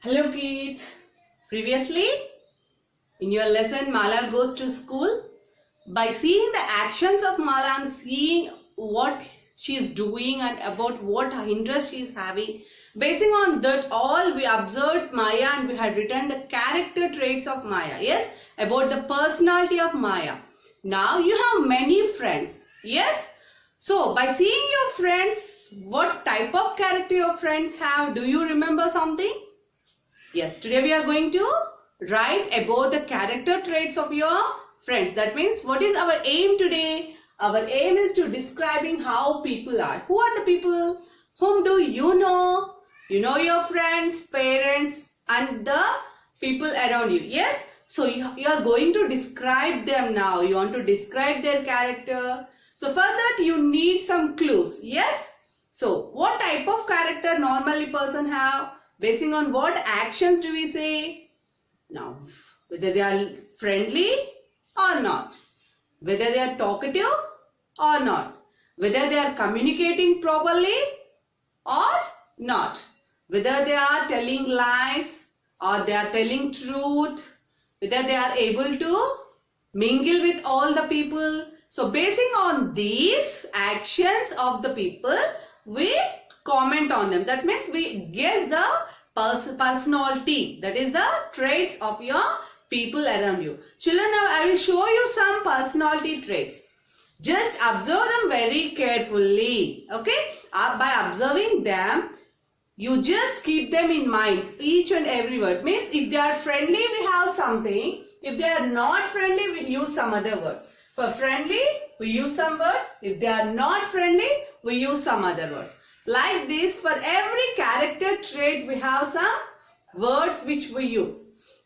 Hello kids. Previously in your lesson Mala goes to school. By seeing the actions of Mala and seeing what she is doing and about what interest she is having, basing on that all we observed Maya and we had written the character traits of Maya. Yes, about the personality of Maya. Now you have many friends. Yes. So by seeing your friends, what type of character your friends have? Do you remember something? Yes, today we are going to write about the character traits of your friends. That means what is our aim today? Our aim is to describing how people are. Who are the people? Whom do you know? You know your friends, parents and the people around you. Yes? So you are going to describe them now. You want to describe their character. So for that you need some clues. Yes? So what type of character normally person have? Basing on what actions do we say? Now, whether they are friendly or not. Whether they are talkative or not. Whether they are communicating properly or not. Whether they are telling lies or they are telling truth. Whether they are able to mingle with all the people. So, basing on these actions of the people, we comment on them. That means we guess the personality, that is the traits of your people around you. Children, now I will show you some personality traits. Just observe them very carefully. Okay? By observing them, you just keep them in mind. Each and every word. Means if they are friendly, we have something. If they are not friendly, we use some other words. For friendly, we use some words. If they are not friendly, we use some other words. Like this, for every character trait, we have some words which we use.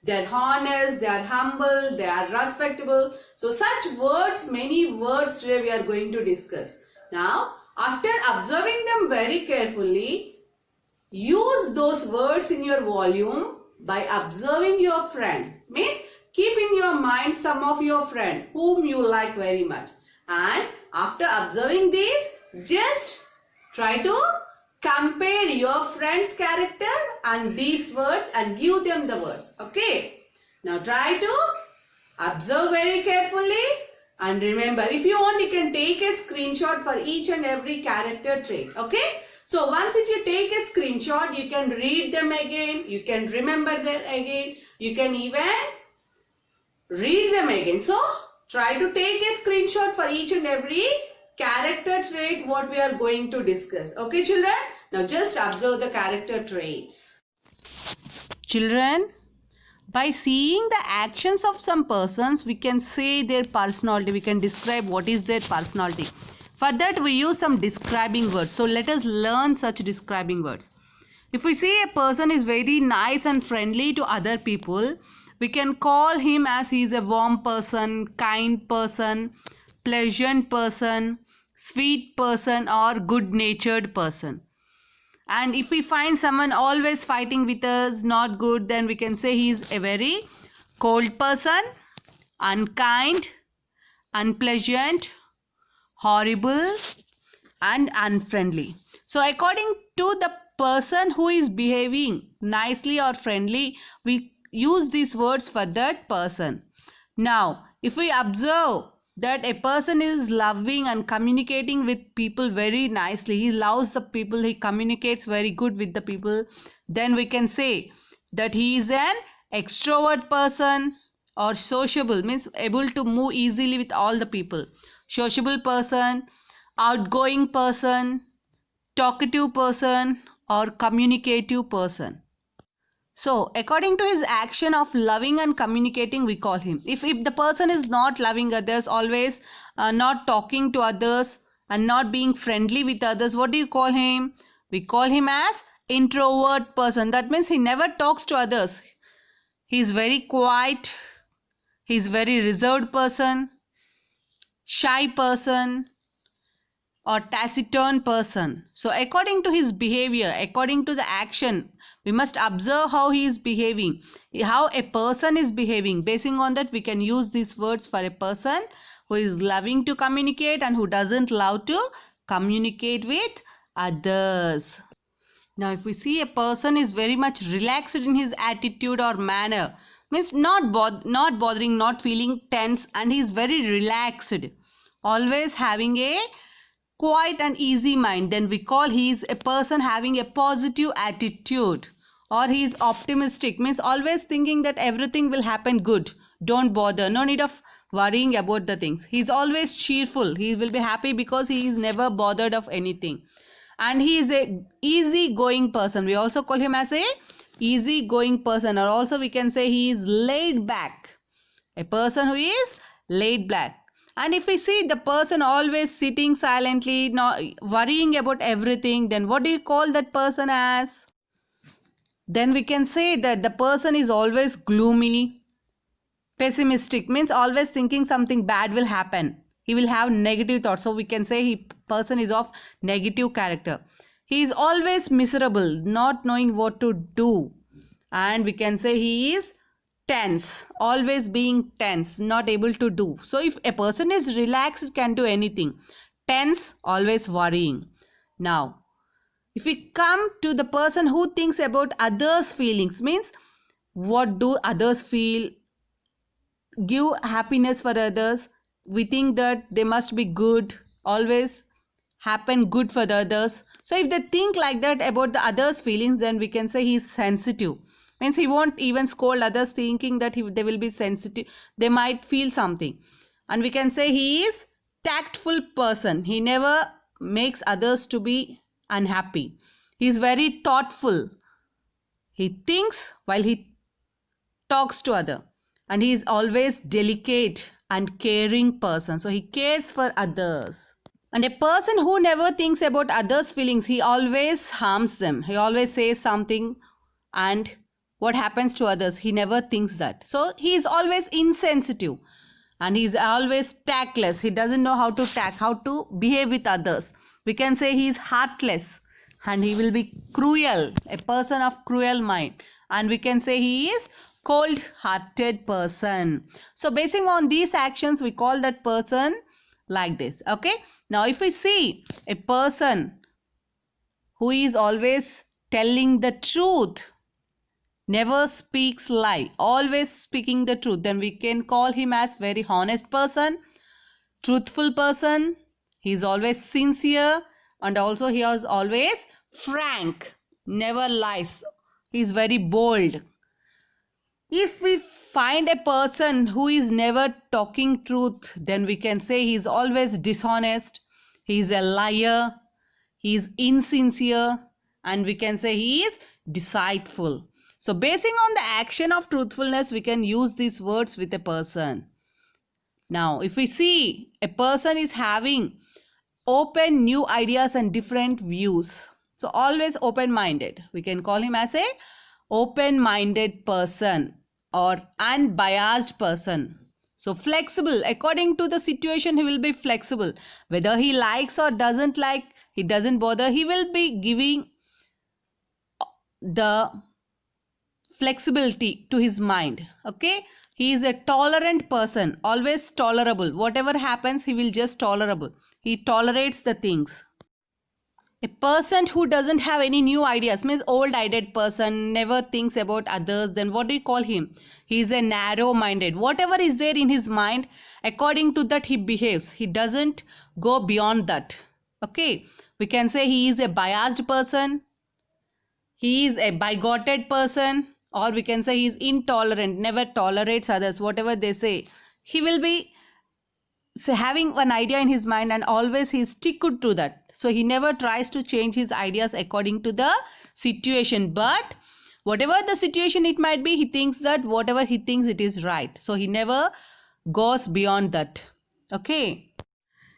They are honest, they are humble, they are respectable. So such words, many words today we are going to discuss. Now, after observing them very carefully, use those words in your volume by observing your friend. Means keep in your mind some of your friend whom you like very much. And after observing these, just try to compare your friend's character and these words and give them the words. Okay. Now try to observe very carefully and remember, if you want, you can take a screenshot for each and every character trait. Okay. So once if you take a screenshot, you can read them again. You can remember them again. You can even read them again. So try to take a screenshot for each and every character trait what we are going to discuss. Okay children? Now just observe the character traits. Children, by seeing the actions of some persons, we can say their personality. We can describe what is their personality. For that we use some describing words. So let us learn such describing words. If we say a person is very nice and friendly to other people, we can call him as he is a warm person, kind person, pleasant person, sweet person or good-natured person. And if we find someone always fighting with us, not good, then we can say he is a very cold person, unkind, unpleasant, horrible and unfriendly. So according to the person who is behaving nicely or friendly, we use these words for that person. Now, if we observe that a person is loving and communicating with people very nicely, he loves the people, he communicates very good with the people, then we can say that he is an extrovert person or sociable, means able to move easily with all the people. Sociable person, outgoing person, talkative person or communicative person. So, according to his action of loving and communicating, we call him. If the person is not loving others, always not talking to others and not being friendly with others, what do you call him? We call him as introvert person. That means he never talks to others. He is very quiet. He is very reserved person, shy person or taciturn person. So, according to his behavior, according to the action, we must observe how he is behaving, how a person is behaving. Basing on that, we can use these words for a person who is loving to communicate and who doesn't love to communicate with others. Now, if we see a person is very much relaxed in his attitude or manner, means not bothering, not feeling tense, and he is very relaxed, always having a quiet and easy mind, then we call he is a person having a positive attitude. Or he is optimistic, means always thinking that everything will happen good. Don't bother, no need of worrying about the things. He is always cheerful. He will be happy because he is never bothered of anything. And he is a easy going person. We also call him as a easy going person, or also we can say he is laid back. A person who is laid back. And if we see the person always sitting silently, not worrying about everything, then what do you call that person as? Then we can say that the person is always gloomy, pessimistic, means always thinking something bad will happen. He will have negative thoughts. So we can say he person is of negative character. He is always miserable, not knowing what to do. And we can say he is tense, always being tense, not able to do. So if a person is relaxed, can do anything. Tense, always worrying. Now, if we come to the person who thinks about others' feelings, means what do others feel, give happiness for others. We think that they must be good, always happen good for the others. So if they think like that about the others' feelings, then we can say he is sensitive. Means he won't even scold others, thinking that they will be sensitive. They might feel something. And we can say he is tactful person. He never makes others to be unhappy. He is very thoughtful. He thinks while he talks to other. And he is always delicate and caring person. So he cares for others. And a person who never thinks about others' feelings, he always harms them. He always says something, and what happens to others, he never thinks that. So he is always insensitive, and he is always tactless. He doesn't know how to behave with others. We can say he is heartless, and he will be cruel, a person of cruel mind. And we can say he is cold-hearted person. So basing on these actions, we call that person like this. Okay. Now if we see a person who is always telling the truth, never speaks lie, always speaking the truth, then we can call him as very honest person, truthful person. He is always sincere, and also he is always frank, never lies. He is very bold. If we find a person who is never talking truth, then we can say he is always dishonest, he is a liar, he is insincere, and we can say he is deceitful. So basing on the action of truthfulness, we can use these words with a person. Now, if we see a person is having open new ideas and different views, so always open-minded, we can call him as a open-minded person or unbiased person. So flexible, according to the situation, he will be flexible. Whether he likes or doesn't like, he doesn't bother. He will be giving the flexibility to his mind. Okay. He is a tolerant person, always tolerable. Whatever happens, he will just tolerable. He tolerates the things. A person who doesn't have any new ideas, means old-eyed person, never thinks about others, then what do you call him? He is a narrow-minded. Whatever is there in his mind, according to that he behaves. He doesn't go beyond that. Okay. We can say he is a biased person. He is a bigoted person. Or we can say he is intolerant, never tolerates others. Whatever they say, he will be having an idea in his mind, and always he is stick to that. So he never tries to change his ideas according to the situation. But whatever the situation it might be, he thinks that whatever he thinks it is right. So he never goes beyond that. Okay.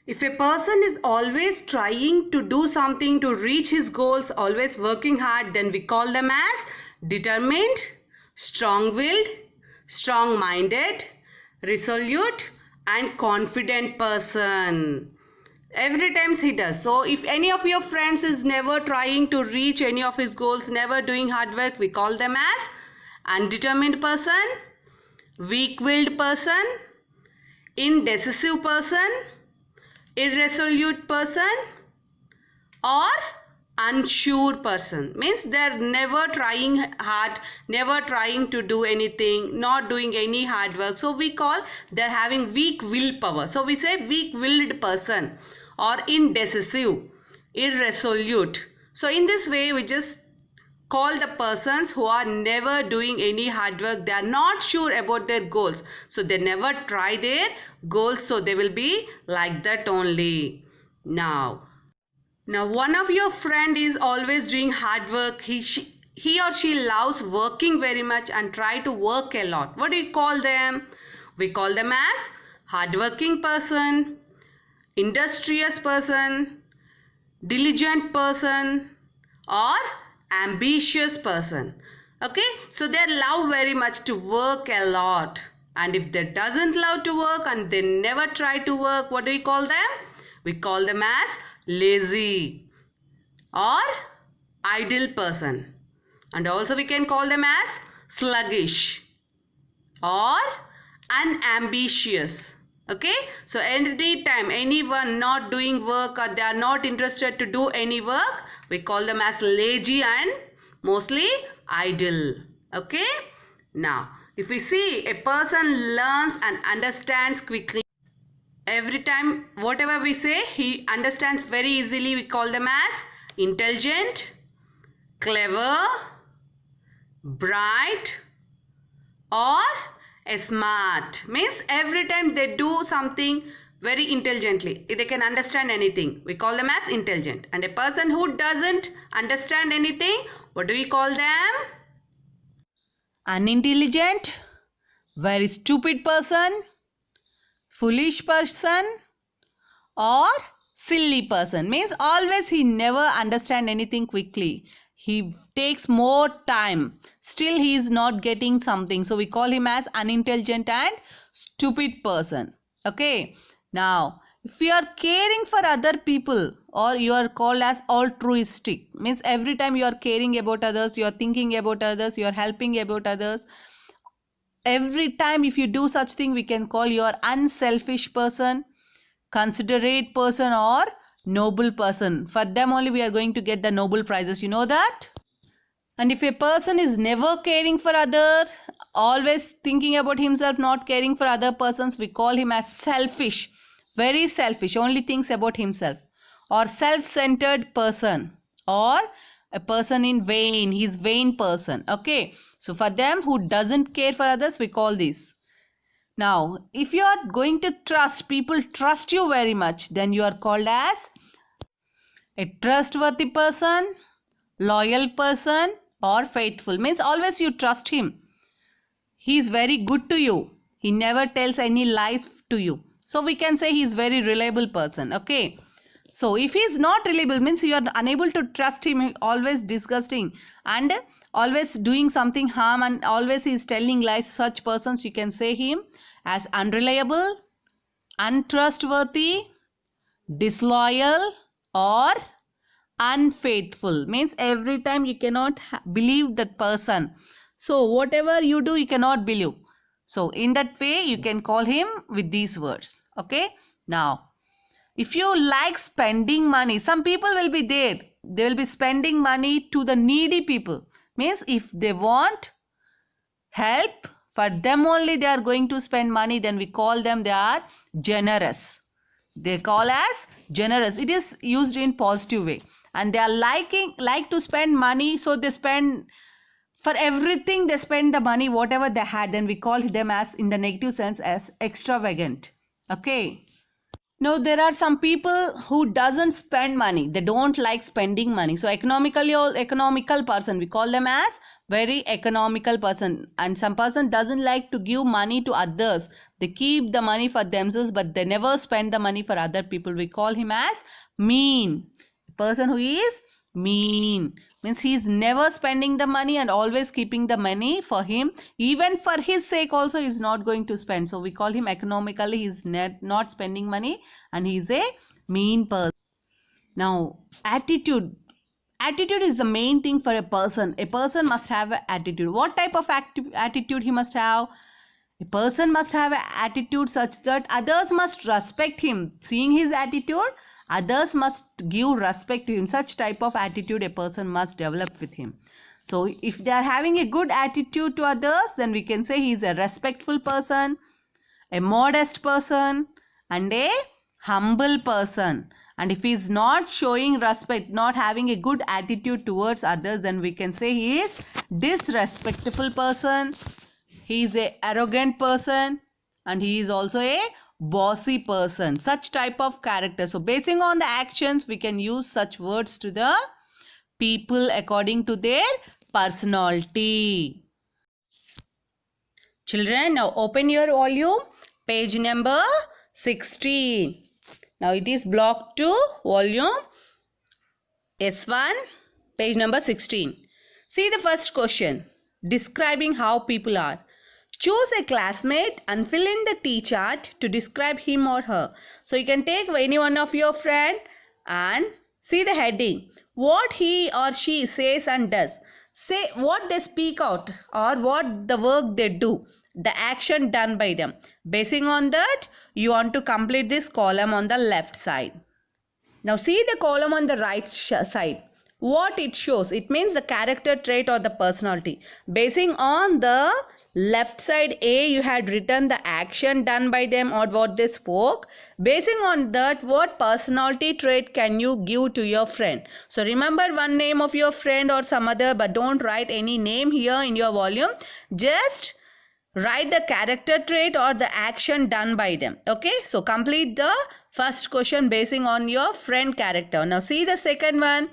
If a person is always trying to do something to reach his goals, always working hard, then we call them as determined, strong-willed, strong-minded, resolute, and confident person. Every time he does. So if any of your friends is never trying to reach any of his goals, never doing hard work, we call them as undetermined person, weak-willed person, indecisive person, irresolute person, or unsure person. Means they're never trying hard, never trying to do anything, not doing any hard work. So we call they're having weak willpower. So we say weak willed person or indecisive, irresolute. So in this way we just call the persons who are never doing any hard work. They are not sure about their goals, so they never try their goals, so they will be like that only. Now one of your friend is always doing hard work. He or she loves working very much and try to work a lot. What do you call them? We call them as hardworking person, industrious person, diligent person, or ambitious person. Okay, so they love very much to work a lot, and if they doesn't love to work and they never try to work, what do we call them? We call them as lazy or idle person, and also we can call them as sluggish or unambitious. Okay, so anytime anyone not doing work or they are not interested to do any work, we call them as lazy and mostly idle. Okay, now if we see a person learns and understands quickly, every time whatever we say he understands very easily, we call them as intelligent, clever, bright, or smart. Means every time they do something very intelligently, they can understand anything, we call them as intelligent. And a person who doesn't understand anything, what do we call them? Unintelligent, very stupid person, foolish person, or silly person. Means always he never understand anything quickly, he takes more time, still he is not getting something, so we call him as unintelligent and stupid person. Okay, now if you are caring for other people, or you are called as altruistic. Means every time you are caring about others, you are thinking about others, you are helping about others. Every time if you do such thing, we can call you unselfish person, considerate person, or noble person. For them only we are going to get the Nobel prizes, you know that. And if a person is never caring for others, always thinking about himself, not caring for other persons, we call him as selfish, very selfish, only thinks about himself, or self-centered person, or a person in vain, he's vain person. Okay, so for them who doesn't care for others, we call this. Now if you are going to trust, people trust you very much, then you are called as a trustworthy person, loyal person, or faithful. Means always you trust him, he is very good to you, he never tells any lies to you, so we can say he is very reliable person. Okay, so if he is not reliable, means you are unable to trust him, always disgusting and always doing something harm, and always he is telling lies, such persons you can say him as unreliable, untrustworthy, disloyal, or unfaithful. Means every time you cannot believe that person, so whatever you do you cannot believe, so in that way you can call him with these words. Okay, now if you like spending money, some people will be there, they will be spending money to the needy people. Means if they want help, for them only they are going to spend money, then we call them they are generous. They call as generous, it is used in positive way, and they are like to spend money, so they spend for everything, they spend the money whatever they had, then we call them as, in the negative sense, as extravagant. Okay, now there are some people who doesn't spend money, they don't like spending money, so economical person, we call them as very economical person. And some person doesn't like to give money to others, they keep the money for themselves but they never spend the money for other people, we call him as mean. Person who is mean means he is never spending the money and always keeping the money for him, even for his sake also he is not going to spend, so we call him economically, he is not spending money and he is a mean person. Now attitude is the main thing for a person. A person must have an attitude. What type of attitude he must have? A person must have an attitude such that others must respect him. Seeing his attitude, Others must give respect to him. Such type of attitude a person must develop with him. So if they are having a good attitude to others, then we can say he is a respectful person, a modest person, and a humble person. And if he is not showing respect, not having a good attitude towards others, then we can say he is disrespectful person, he is a arrogant person, and he is also a bossy person. Such type of character. So basing on the actions, we can use such words to the people according to their personality. Children, now open your volume, page number 16. Now it is block 2, volume S1, page number 16. See the first question, describing how people are. Choose a classmate and fill in the T chart to describe him or her. So you can take any one of your friend and see the heading. What he or she says and does. Say what they speak out or what the work they do. The action done by them. Basing on that, you want to complete this column on the left side. Now see the column on the right side. What it shows, it means the character trait or the personality. Basing on the left side A, you had written the action done by them or what they spoke. Basing on that, what personality trait can you give to your friend? So remember one name of your friend or some other, but don't write any name here in your volume. Just write the character trait or the action done by them. Okay, so complete the first question basing on your friend character. Now see the second one.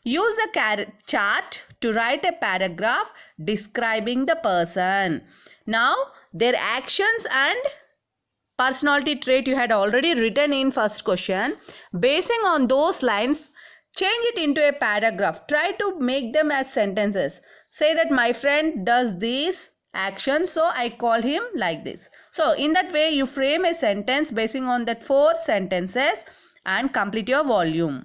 Use the chart to write a paragraph describing the person. Now their actions and personality trait you had already written in first question. Basing on those lines, change it into a paragraph. Try to make them as sentences. Say that my friend does these actions, so I call him like this. So in that way you frame a sentence basing on that 4 sentences and complete your volume.